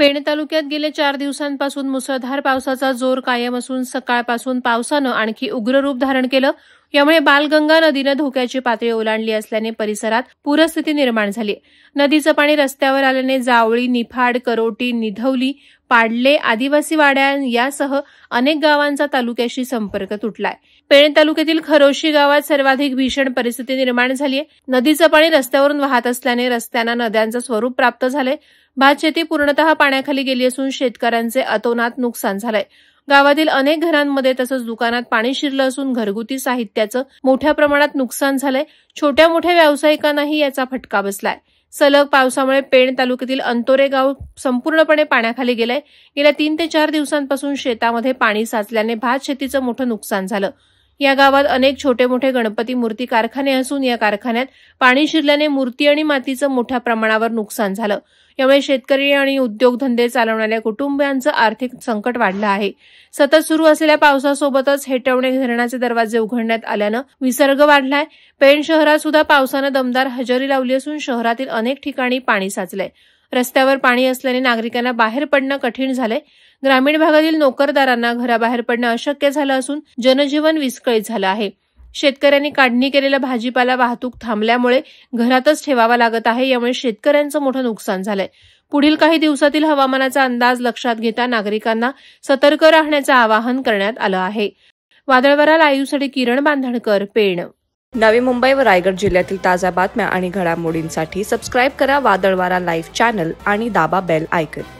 पेण तालुक्यात गेले 4 दिवसांपासून मुसळधार पावसाचा जोर कायम असून सकाळपासून पावसानं आणखी उग्र रूप धारण केलं। यामुळे बालगंगा नदीनं धोक्याची पातळी ओलांडली असल्याने परिसरात पूरस्थिती निर्माण झाली। नदीचं पाणी रस्त्यावर आल्याने जावळी, निफाड, करोटी, निधवली, पाडले, आदिवासी वाड्या यासह अनेक गावांचा तालुक्याशी संपर्क तुटलाय। पेण तालुक्यातील खरोशी गावात सर्वाधिक भीषण परिस्थिती निर्माण झाली आहे। नदीचं पाणी रस्त्यावरून वाहत असल्याने रस्त्यांना नद्यांचं स्वरूप प्राप्त झालंय। भात शेती पूर्णतः पाण्याखाली गेली असून शेतकऱ्यांचे अतोनात नुकसान झालंय। गावातील अनेक घरांमध्ये तसंच दुकानात पाणी शिरलं असून घरगुती साहित्याचं मोठ्या प्रमाणात नुकसान झालंय। छोट्या मोठ्या व्यावसायिकांनाही याचा फटका बसलाय। सलग पावसामुळे पेण तालुक्यातील अंतोरे गाव संपूर्णपणे पाण्याखाली गेलंय। गेल्या 3 ते 4 दिवसांपासून शेतामध्ये पाणी साचल्याने भात शेतीचं मोठं नुकसान झालं। या गावात अनेक छोटे मोठे गणपती मूर्ती कारखाने असून या कारखान्यात पाणी शिरल्याने मूर्ती आणि मातीचं मोठ्या प्रमाणावर नुकसान झालं। यामुळे शेतकरी आणि उद्योगधंदे चालवणाऱ्या कुटुंबियांचं आर्थिक संकट वाढलं आहे। सतत सुरू असलेल्या पावसासोबतच हेटवणे धरणाचे दरवाजे उघडण्यात आल्यानं विसर्ग वाढलाय। पेण शहरात सुद्धा पावसानं दमदार हजेरी लावली असून शहरातील अनेक ठिकाणी पाणी साचलंय। रस्त्यावर पाणी असल्याने नागरिकांना बाहेर पडणं कठीण झालंय। ग्रामीण भागातील नोकरदारांना घराबाहेर पडणं अशक्य झालं असून जनजीवन विस्कळीत झालं आहे। शेतकऱ्यांनी काढणी केलेला भाजीपाला वाहतूक थांबल्यामुळे घरातच ठेवावा लागत आहे। यामुळे शेतकऱ्यांचं मोठं नुकसान झालंय। पुढील काही दिवसातील हवामानाचा अंदाज लक्षात घेता नागरिकांना सतर्क राहण्याचं आवाहन करण्यात आलं आहे। वादळवारा लाईव्हसाठी किरण बांधणकर, पेण। नवी मुंबई व रायगड जिल्ह्यातील ताज्या बातम्या आणि घडामोडींसाठी सबस्क्राईब करा वादळवारा लाईव्ह चॅनल आणि दाबा बेल आयकॉन।